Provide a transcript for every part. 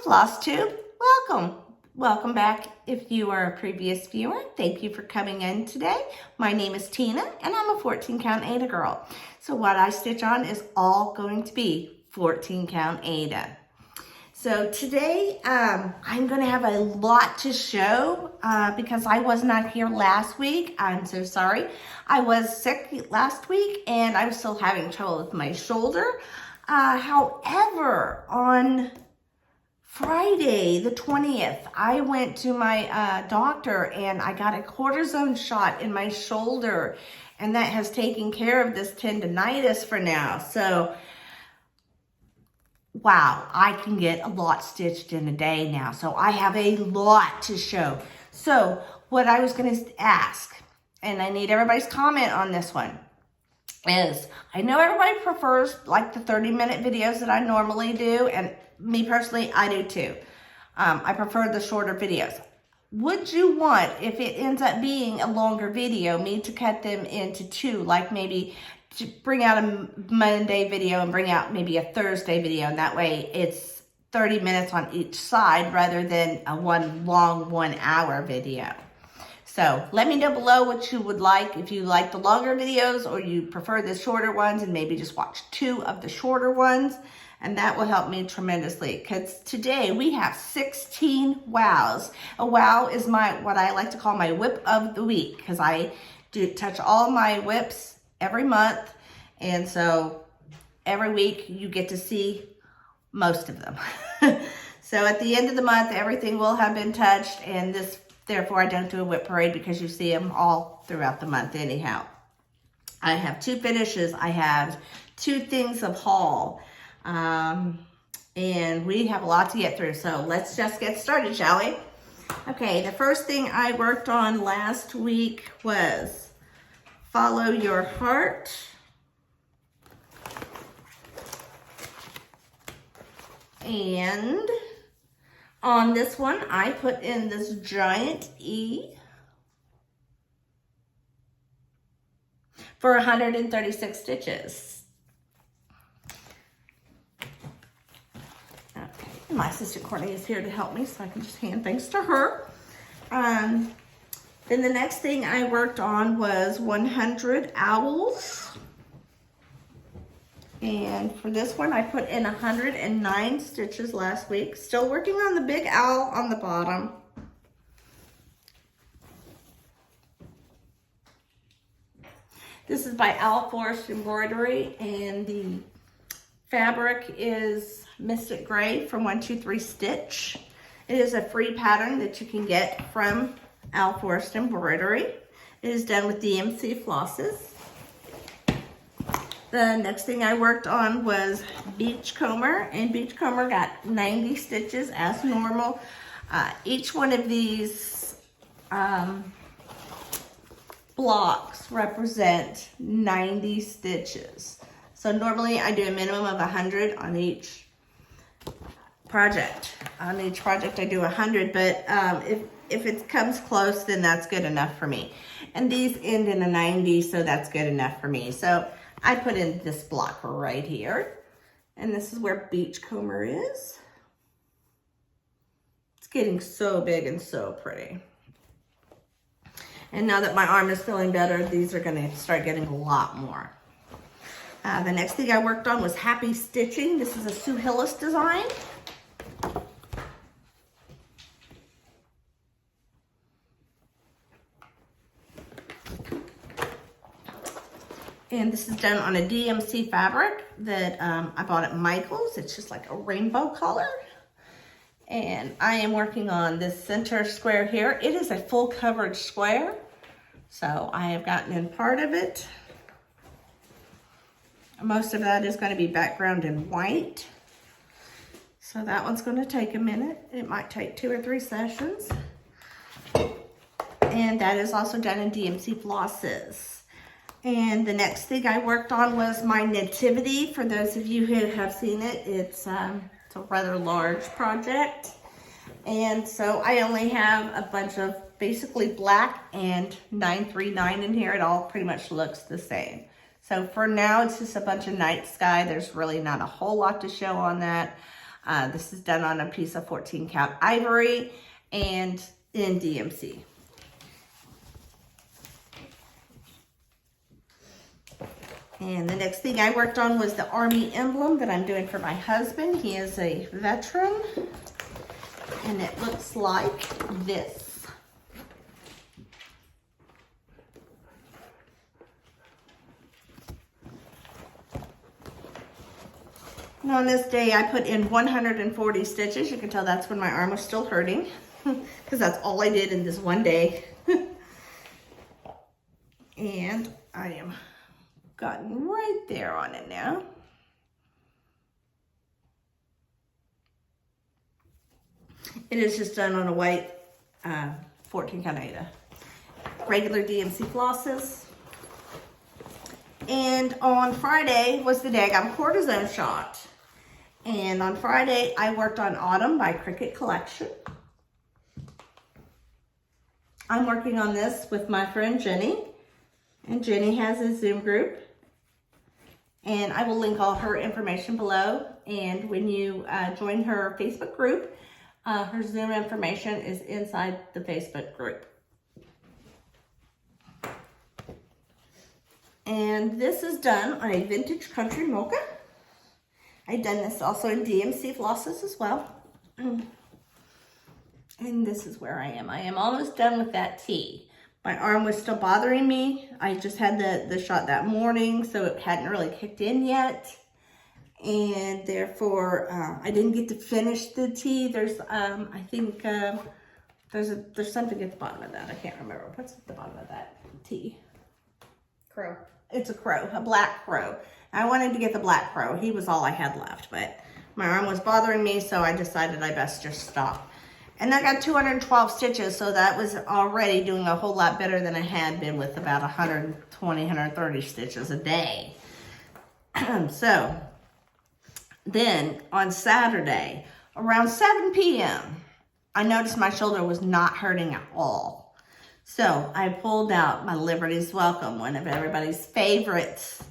Flosstube. Welcome back if you are a previous viewer. Thank you for coming in today. My name is Tina and I'm a 14 count Aida girl. So what I stitch on is all going to be 14 count Aida. So today I'm going to have a lot to show because I was not here last week. I'm so sorry. I was sick last week and I was still having trouble with my shoulder. However, on Friday, the 20th, I went to my doctor and I got a cortisone shot in my shoulder, and that has taken care of this tendonitis for now. So, wow, I can get a lot stitched in a day now. So I have a lot to show. So what I was going to ask, and I need everybody's comment on this one, is I know everybody prefers like the 30-minute videos that I normally do, and me personally, I do too. I prefer the shorter videos. Would you want, if it ends up being a longer video, me to cut them into two, like maybe to bring out a Monday video and bring out maybe a Thursday video, and that way it's 30 minutes on each side rather than a one long 1 hour video? So let me know below what you would like, if you like the longer videos or you prefer the shorter ones, and maybe just watch 2 of the shorter ones. And that will help me tremendously, because today we have 16 wows. A wow is what I like to call my whip of the week, because I do touch all my whips every month. And so every week you get to see most of them. So at the end of the month, everything will have been touched, and therefore I don't do a whip parade because you see them all throughout the month anyhow. I have 2 finishes. I have 2 things of haul. And we have a lot to get through, so let's just get started, shall we? Okay, the first thing I worked on last week was Follow Your Heart. And on this one, I put in this giant E for 136 stitches. My sister Courtney is here to help me, so I can just hand things to her. Then the next thing I worked on was 100 owls. And for this one, I put in 109 stitches last week. Still working on the big owl on the bottom. This is by Owl Forest Embroidery, and the fabric is Mystic Gray from 123 Stitch. It is a free pattern that you can get from Owl Forest Embroidery. It is done with DMC flosses. The next thing I worked on was Beachcomber, and Beachcomber got 90 stitches as normal. Each one of these blocks represent 90 stitches. So normally I do a minimum of 100 on each project. On each project I do 100, but if it comes close, then that's good enough for me. And these end in a 90, so that's good enough for me. So I put in this block right here, and this is where Beachcomber is. It's getting so big and so pretty. And now that my arm is feeling better, these are going to start getting a lot more. The next thing I worked on was Happy Stitching. This is a Sue Hillis design. And this is done on a DMC fabric that I bought at Michael's. It's just like a rainbow color. And I am working on this center square here. It is a full coverage square, so I have gotten in part of it. Most of that is going to be background in white. So that one's going to take a minute. It might take 2 or 3 sessions. And that is also done in DMC flosses. And the next thing I worked on was my nativity. For those of you who have seen it, it's a rather large project. And so I only have a bunch of basically black and 939 in here. It all pretty much looks the same. So for now, it's just a bunch of night sky. There's really not a whole lot to show on that. This is done on a piece of 14 count ivory and in DMC. And the next thing I worked on was the Army emblem that I'm doing for my husband. He is a veteran, and it looks like this. And on this day, I put in 140 stitches. You can tell that's when my arm was still hurting, because that's all I did in this one day. And I am gotten right there on it now. It is just done on a white 14 count Aida. Regular DMC flosses. And on Friday was the day I got a cortisone shot. And on Friday, I worked on Autumn by Cricut Collection. I'm working on this with my friend Jenny. And Jenny has a Zoom group. And I will link all her information below. And when you join her Facebook group, her Zoom information is inside the Facebook group. And this is done on a vintage country mocha. I've done this also in DMC flosses as well. And this is where I am. I am almost done with that tee. My arm was still bothering me. I just had the shot that morning, so it hadn't really kicked in yet. And therefore, I didn't get to finish the tee. There's, I think, there's something at the bottom of that. I can't remember. What's at the bottom of that tee? Crow. It's a crow, a black crow. I wanted to get the black crow. He was all I had left, but my arm was bothering me, so I decided I best just stop. And I got 212 stitches, so that was already doing a whole lot better than I had been with about 120, 130 stitches a day. So then on Saturday, around 7 p.m., I noticed my shoulder was not hurting at all. So I pulled out my Liberty's Welcome, one of everybody's favorites.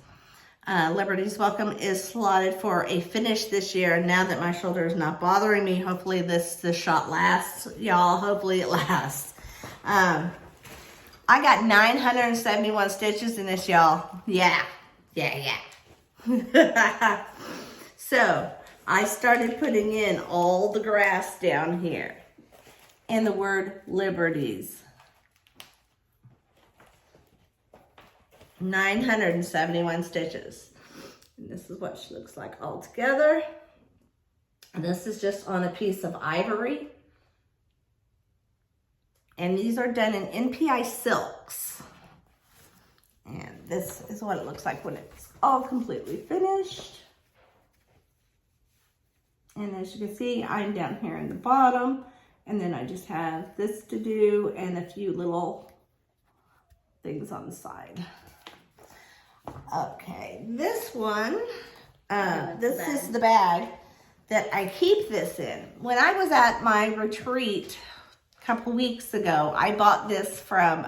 Liberty's Welcome is slotted for a finish this year. And now that my shoulder is not bothering me, hopefully this shot lasts, y'all. Hopefully it lasts. I got 971 stitches in this, y'all. Yeah. So I started putting in all the grass down here and the word Liberties. 971 stitches. And this is what she looks like all together. And this is just on a piece of ivory. And these are done in NPI silks. And this is what it looks like when it's all completely finished. And as you can see, I'm down here in the bottom. And then I just have this to do and a few little things on the side. Okay, this one, this is the bag that I keep this in. When I was at my retreat a couple weeks ago, I bought this from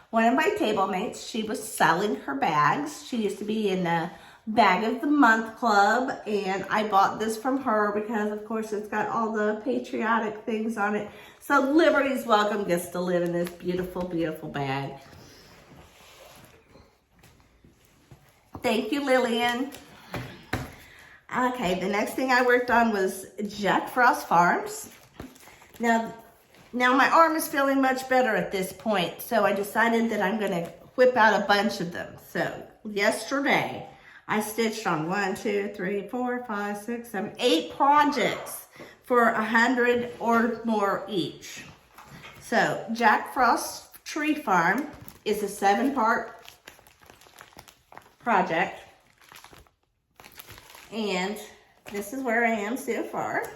one of my table mates. She was selling her bags. She used to be in the Bag of the Month Club, and I bought this from her because, of course, it's got all the patriotic things on it. So Liberty's Welcome gets to live in this beautiful, beautiful bag. Thank you, Lillian. Okay, the next thing I worked on was Jack Frost Farms. Now my arm is feeling much better at this point, so I decided that I'm going to whip out a bunch of them. So yesterday, I stitched on 1, 2, 3, 4, 5, 6, 7, 8 projects for 100 or more each. So Jack Frost Tree Farm is a 7-part project, and this is where I am so far.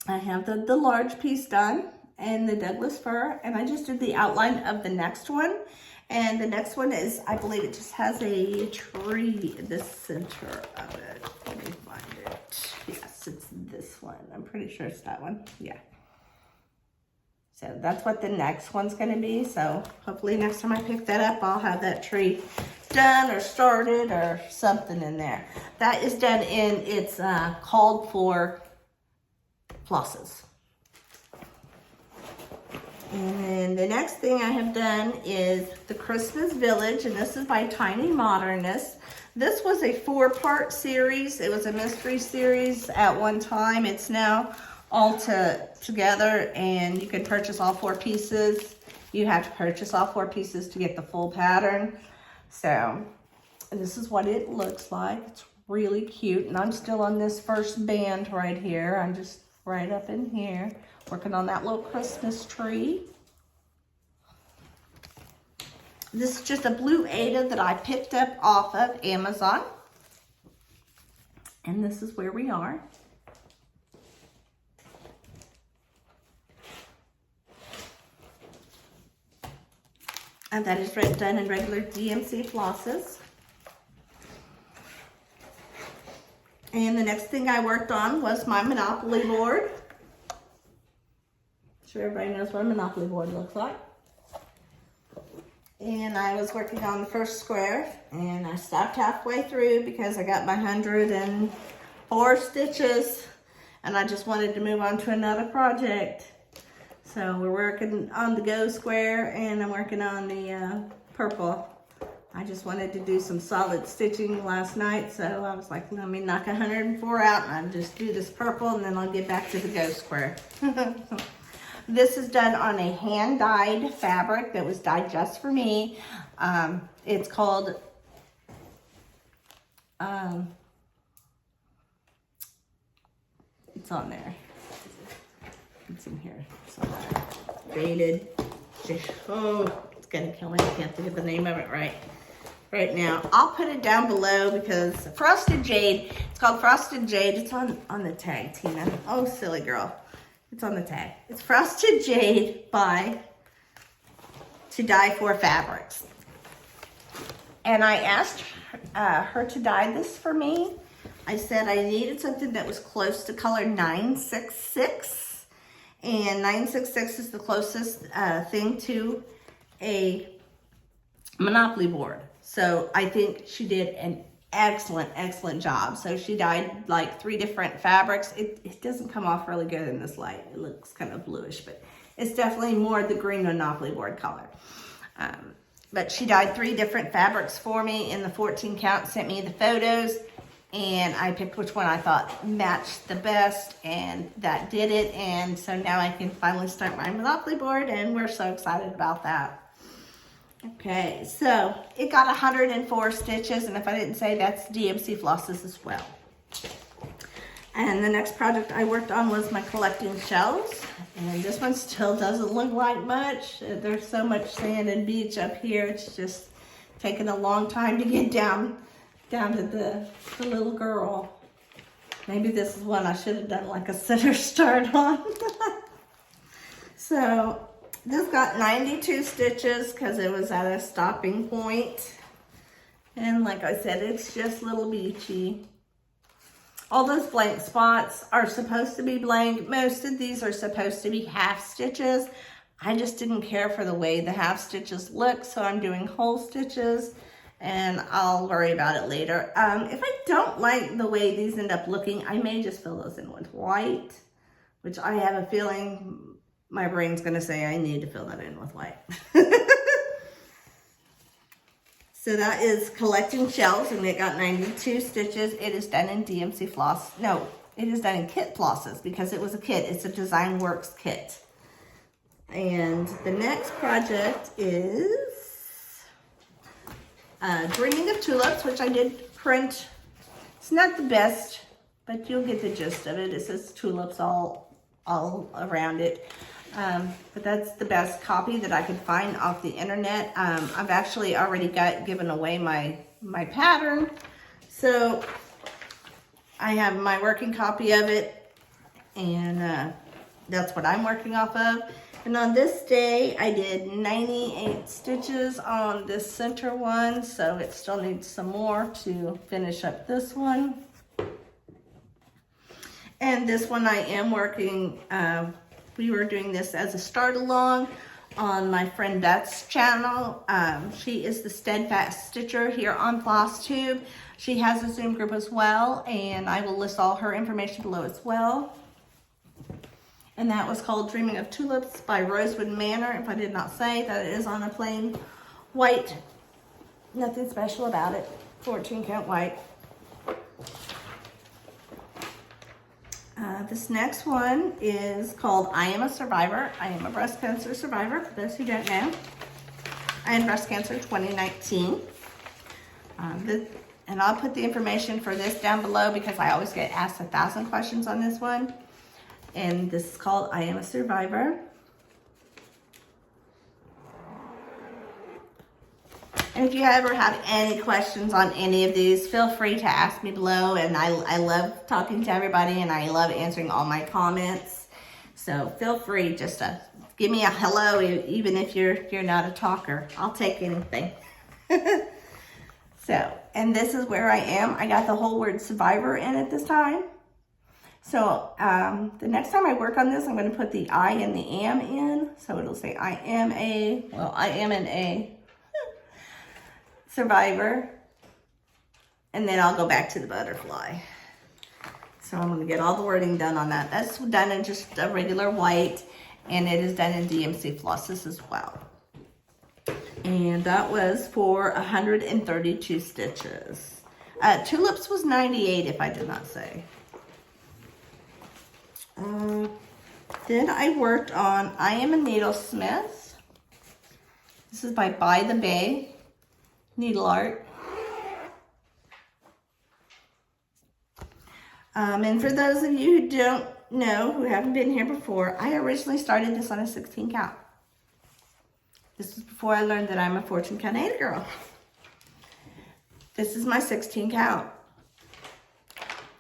I have the large piece done and the Douglas fir, and I just did the outline of the next one. And the next one is, I believe it just has a tree in the center of it. Let me find it. Yes, it's this one. I'm pretty sure it's that one. Yeah. So that's what the next one's going to be. So hopefully next time I pick that up, I'll have that tree done or started or something in there. That is done in its called for flosses. And then the next thing I have done is the Christmas Village, and this is by Tiny Modernist. This was a 4-part series. It was a mystery series at one time. It's now all together, and you can purchase all 4 pieces. You have to purchase all 4 pieces to get the full pattern. So this is what it looks like. It's really cute, and I'm still on this first band right here. I'm just right up in here working on that little Christmas tree. This is just a blue Ada that I picked up off of Amazon, and this is where we are. And that is done in regular DMC flosses. And the next thing I worked on was my Monopoly board. I'm sure everybody knows what a Monopoly board looks like. And I was working on the first square, and I stopped halfway through because I got my 104 stitches, and I just wanted to move on to another project. So we're working on the Go square, and I'm working on the purple. I just wanted to do some solid stitching last night, so I was like, let me knock 104 out, and I'll just do this purple, and then I'll get back to the Go square. This is done on a hand-dyed fabric that was dyed just for me. It's called it's on there. It's in here. It's on there. Jaded. Oh, it's gonna kill me. I can't think of the name of it right now. I'll put it down below because Frosted Jade. It's called Frosted Jade. It's on the tag, Tina. Oh, silly girl. It's on the tag. It's Frosted Jade by To Dye For Fabrics. And I asked her to dye this for me. I said I needed something that was close to color 966. And 966 is the closest thing to a Monopoly board. So I think she did an excellent job. So she dyed like 3 different fabrics. It doesn't come off really good in this light. It looks kind of bluish, but it's definitely more the green Monopoly board color. But she dyed 3 different fabrics for me in the 14 count, sent me the photos, and I picked which one I thought matched the best, and that did it. And so now I can finally start my Monopoly board, and we're so excited about that. Okay, so it got 104 stitches, and if I didn't say, that's DMC flosses as well. And the next project I worked on was my collecting shells, and this one still doesn't look like much. There's so much sand and beach up here. It's just taken a long time to get down to the little girl. Maybe this is one I should have done like a center start on. So this got 92 stitches because it was at a stopping point. And like I said, it's just little beachy. All those blank spots are supposed to be blank. Most of these are supposed to be half stitches. I just didn't care for the way the half stitches look, so I'm doing whole stitches, and I'll worry about it later. If I don't like the way these end up looking, I may just fill those in with white, which I have a feeling my brain's gonna say I need to fill that in with white. So that is collecting shells, and it got 92 stitches. It is done in DMC floss. No, it is done in kit flosses because it was a kit. It's a Design Works kit. And the next project is Dreaming of Tulips, which I did print. It's not the best, but you'll get the gist of it. It says tulips all around it. But that's the best copy that I could find off the internet. I've actually already given away my pattern. So I have my working copy of it, and that's what I'm working off of. And on this day, I did 98 stitches on this center one, so it still needs some more to finish up this one. And this one I am working We were doing this as a start along on my friend Beth's channel. She is the Steadfast Stitcher here on Flosstube. She has a Zoom group as well, and I will list all her information below as well. And that was called Dreaming of Tulips by Rosewood Manor. If I did not say that, it is on a plain white, nothing special about it, 14 count white. This next one is called I Am a Survivor. I am a breast cancer survivor, for those who don't know. I had breast cancer in 2019. And I'll put the information for this down below because I always get asked 1,000 questions on this one. And this is called I Am a Survivor. And if you ever have any questions on any of these, feel free to ask me below. And I love talking to everybody, and I love answering all my comments. So feel free just to give me a hello, even if you're not a talker. I'll take anything. So, and this is where I am. I got the whole word survivor in it this time. So the next time I work on this, I'm going to put the I and the am in. So it'll say I am an survivor. And then I'll go back to the butterfly. So I'm going to get all the wording done on that. That's done in just a regular white, and it is done in DMC flosses as well. And that was for 132 stitches. Tulips was 98, if I did not say. Then I worked on I Am a Needlesmith. This is by the Bay Needle Art. And for those of you who don't know, who haven't been here before, I originally started this on a 16 count. This was before I learned that I'm a 14 count 8 girl. This is my 16 count.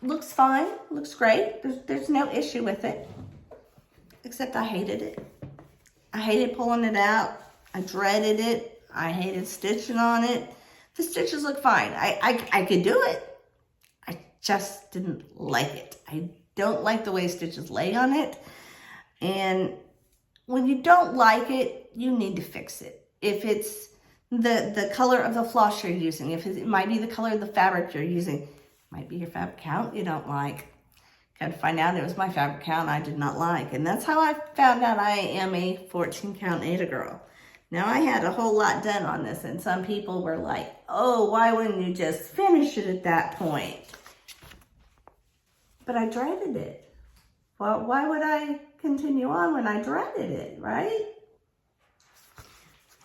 Looks fine, looks great. There's no issue with it, except I hated it. I hated pulling it out. I dreaded it. I hated stitching on it. The stitches look fine. I could do it. I just didn't like it. I don't like the way stitches lay on it. And when you don't like it, you need to fix it. If it's the color of the floss you're using, if it might be the color of the fabric you're using, might be your fabric count you don't like. Got to find out it was my fabric count I did not like. And that's how I found out I am a 14 count 8 girl. Now I had a whole lot done on this, and some people were like, oh, why wouldn't you just finish it at that point? But I dreaded it. Well, why would I continue on when I dreaded it, right?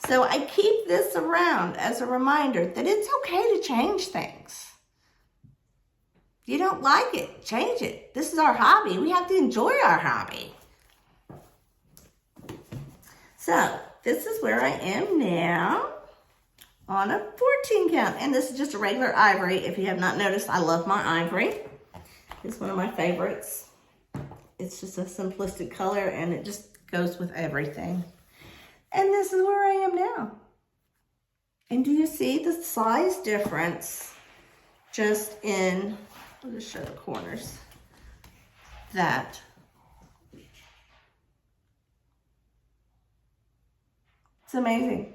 So I keep this around as a reminder that it's okay to change things. You don't like it, change it. This is our hobby. We have to enjoy our hobby. So this is where I am now on a 14 count. And this is just a regular ivory. If you have not noticed, I love my ivory. It's one of my favorites. It's just a simplistic color, and it just goes with everything. And this is where I am now. And do you see the size difference just in, I'll just show the corners, that. It's amazing.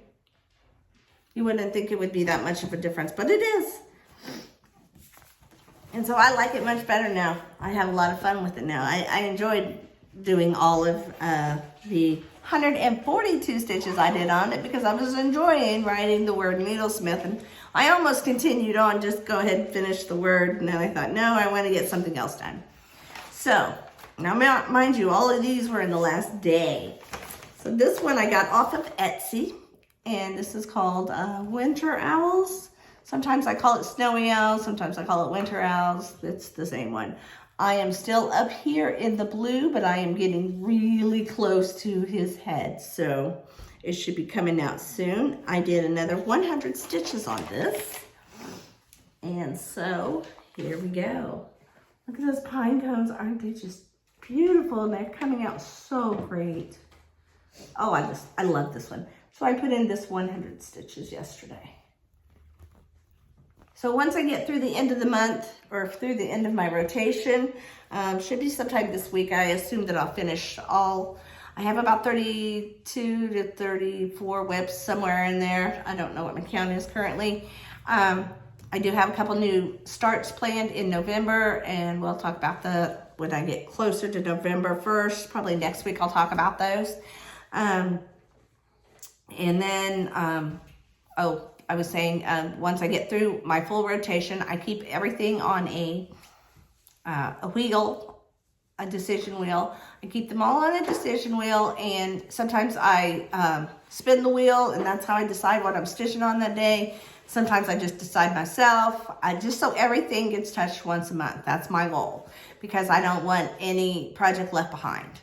You wouldn't think it would be that much of a difference, but it is. And so I like it much better now. I have a lot of fun with it now. I enjoyed doing all of the 142 stitches I did on it because I was enjoying writing the word needlesmith. And I almost continued on, just go ahead and finish the word. And then I thought, no, I want to get something else done. So, now mind you, all of these were in the last day. So this one I got off of Etsy. And this is called Winter Owls. Sometimes I call it Snowy Owls. Sometimes I call it Winter Owls. It's the same one. I am still up here in the blue, but I am getting really close to his head. So it should be coming out soon. I did another 100 stitches on this. And so here we go. Look at those pine cones. Aren't they just beautiful? And they're coming out so great. Oh, I love this one. So I put in this 100 stitches yesterday. So once I get through the end of the month, or through the end of my rotation, should be sometime this week, I assume that I'll finish all. I have about 32 to 34 whips somewhere in there. I don't know what my count is currently. I do have a couple new starts planned in November, and we'll talk about when I get closer to November 1st. Probably next week I'll talk about those. And then, I was saying, once I get through my full rotation, I keep everything on a wheel, a decision wheel. I keep them all on a decision wheel, and sometimes I spin the wheel, and that's how I decide what I'm stitching on that day. Sometimes I just decide myself. Just so everything gets touched once a month. That's my goal, because I don't want any project left behind.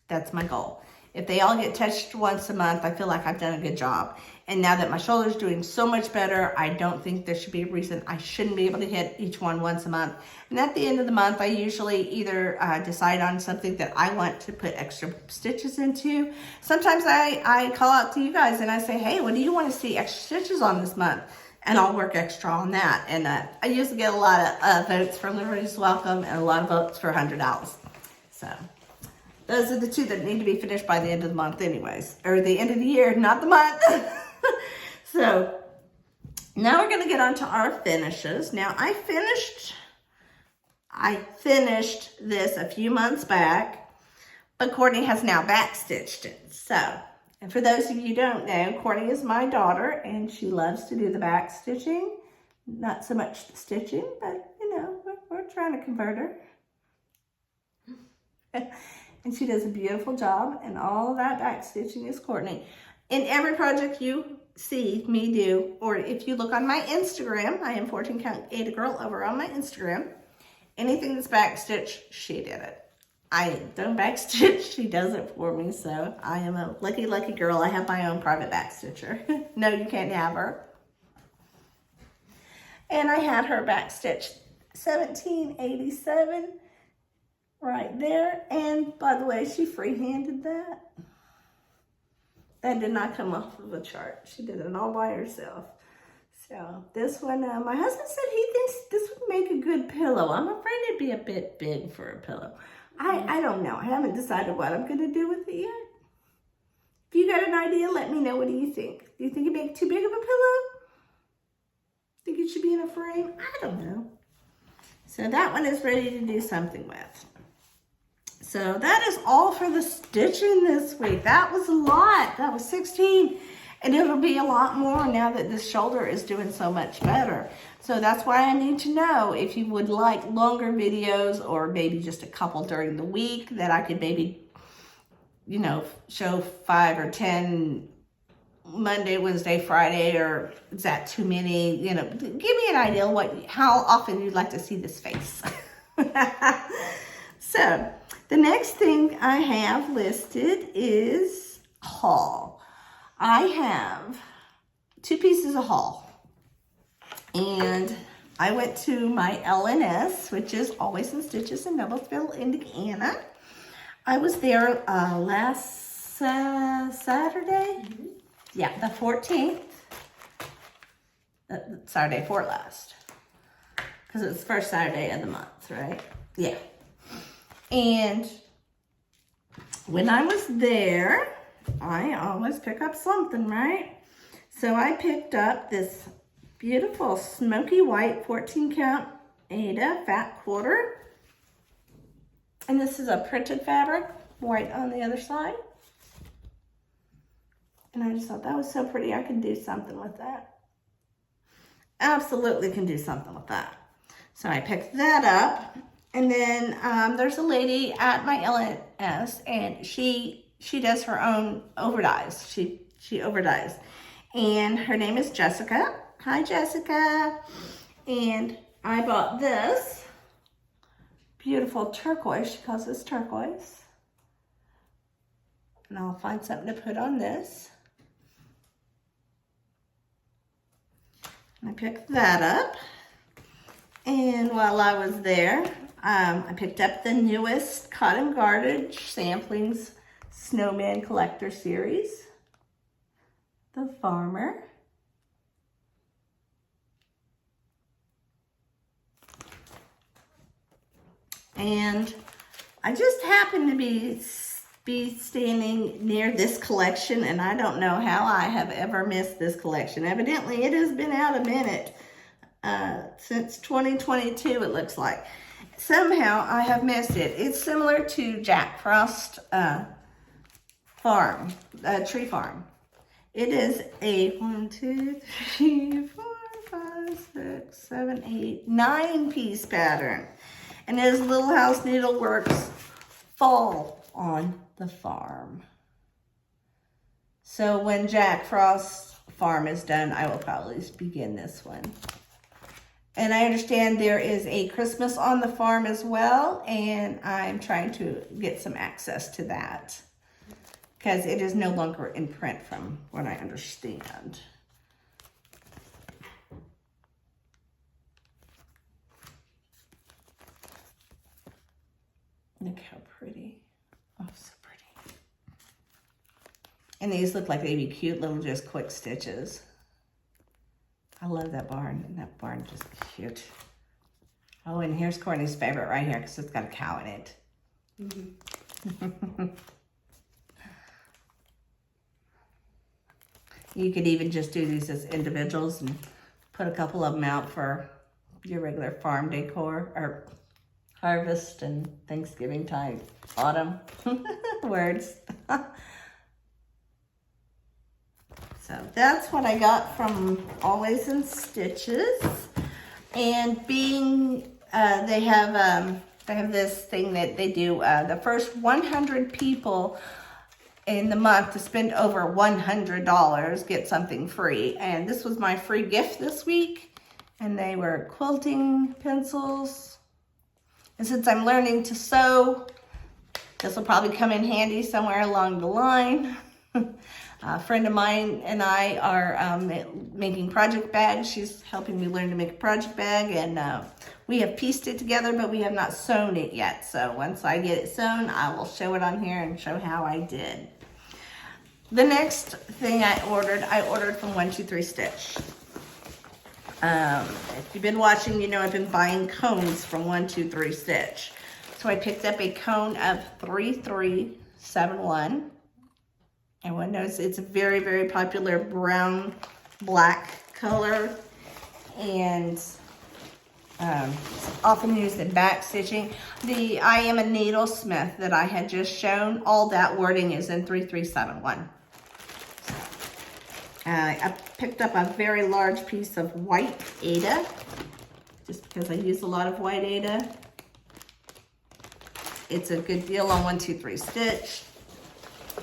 That's my goal. If they all get touched once a month, I feel like I've done a good job. And now that my shoulder's doing so much better, I don't think there should be a reason I shouldn't be able to hit each one once a month. And at the end of the month, I usually either decide on something that I want to put extra stitches into. Sometimes I call out to you guys and I say, hey, what do you want to see extra stitches on this month? And I'll work extra on that. And I usually get a lot of votes for Liberty's Welcome and a lot of votes for $100. So those are the two that need to be finished by the end of the month anyways. Or the end of the year, not the month. So now we're going to get on to our finishes. Now I finished this a few months back, but Courtney has now backstitched it. So, and for those of you who don't know, Courtney is my daughter, and she loves to do the back stitching. Not so much the stitching, but you know, we're trying to convert her. And she does a beautiful job, and all of that back stitching is Courtney. In every project you see me do, or if you look on my Instagram, I am 14 Count Ada Girl over on my Instagram. Anything that's backstitched, she did it. I don't backstitch, she does it for me, so I am a lucky, lucky girl. I have my own private backstitcher. No, you can't have her. And I had her backstitched 1787 right there. And by the way, she freehanded that. That did not come off of a chart. She did it all by herself. So this one, my husband said he thinks this would make a good pillow. I'm afraid it'd be a bit big for a pillow. I don't know. I haven't decided what I'm going to do with it yet. If you got an idea, let me know. What do you think? Do you think it'd make too big of a pillow? Think it should be in a frame? I don't know. So that one is ready to do something with. So that is all for the stitching this week. That was a lot. That was 16. And it'll be a lot more now that this shoulder is doing so much better. So that's why I need to know if you would like longer videos, or maybe just a couple during the week that I could maybe, you know, show 5 or 10 Monday, Wednesday, Friday, or is that too many? You know, give me an idea how often you'd like to see this face. So the next thing I have listed is haul. I have 2 pieces of haul, and I went to my LNS, which is Always in Stitches in Noblesville, Indiana. I was there last Saturday. Mm-hmm. Yeah, the 14th. Saturday before last, because it's the first Saturday of the month, right? Yeah. And when I was there, I always pick up something, right? So I picked up this beautiful smoky white 14 count Ada fat quarter. And this is a printed fabric, white on the other side. And I just thought that was so pretty. I could do something with that. Absolutely can do something with that. So I picked that up. And then there's a lady at my LNS, and she does her own overdyes. She overdyes. And her name is Jessica. Hi, Jessica. And I bought this beautiful turquoise. She calls this turquoise. And I'll find something to put on this. And I picked that up. And while I was there, I picked up the newest Cotton Garbage Samplings Snowman Collector Series. The Farmer. And I just happened to be standing near this collection, and I don't know how I have ever missed this collection. Evidently, it has been out a minute since 2022, it looks like. Somehow, I have missed it. It's similar to Jack Frost farm, tree farm. It is a 1, 2, 3, 4, 5, 6, 7, 8, 9-piece pattern. And it is Little House Needleworks Fall on the Farm. So when Jack Frost's farm is done, I will probably begin this one. And I understand there is a Christmas on the farm as well, and I'm trying to get some access to that because it is no longer in print from what I understand. Look how pretty. Oh, so pretty. And these look like they'd be cute little just quick stitches. I love that barn. And that barn just cute. Oh, and here's Courtney's favorite right here because it's got a cow in it. Mm-hmm. You could even just do these as individuals and put a couple of them out for your regular farm decor or harvest and Thanksgiving time, autumn words. So that's what I got from Always in Stitches. And being, they have this thing that they do, the first 100 people in the month to spend over $100 get something free. And this was my free gift this week. And they were quilting pencils. And since I'm learning to sew, this will probably come in handy somewhere along the line. A friend of mine and I are making project bags. She's helping me learn to make a project bag, and we have pieced it together, but we have not sewn it yet. So once I get it sewn, I will show it on here and show how I did. The next thing I ordered from 123 Stitch. If you've been watching, you know I've been buying cones from 123 Stitch. So I picked up a cone of 3371. Everyone knows it's a very, very popular brown, black color. And it's often used in back stitching. The I Am a Needlesmith that I had just shown, all that wording is in 3371. I picked up a very large piece of white Aida, just because I use a lot of white Aida. It's a good deal on 123 Stitch.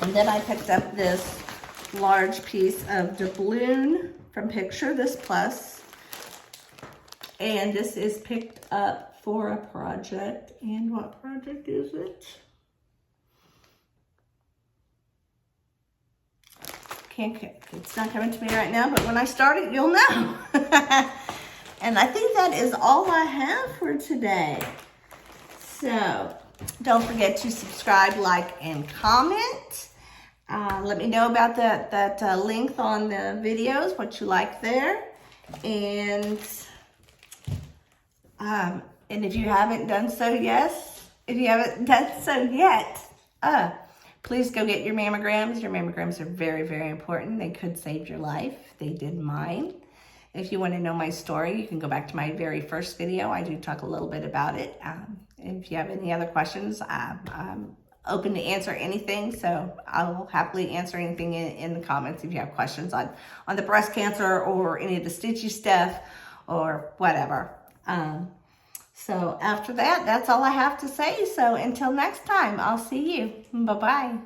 And then I picked up this large piece of Dabloon from Picture This Plus. And this is picked up for a project. And what project is it? It's not coming to me right now, but when I start it, you'll know. And I think that is all I have for today. So don't forget to subscribe, like, and comment. Let me know about that length on the videos, what you like there. And if you haven't done so yet, please go get your mammograms. Your mammograms are very, very important. They could save your life. They did mine. If you want to know my story, you can go back to my very first video. I do talk a little bit about it. If you have any other questions, I'm open to answer anything. So I will happily answer anything in the comments if you have questions on the breast cancer or any of the stitchy stuff or whatever. So after that, that's all I have to say. So until next time, I'll see you. Bye-bye.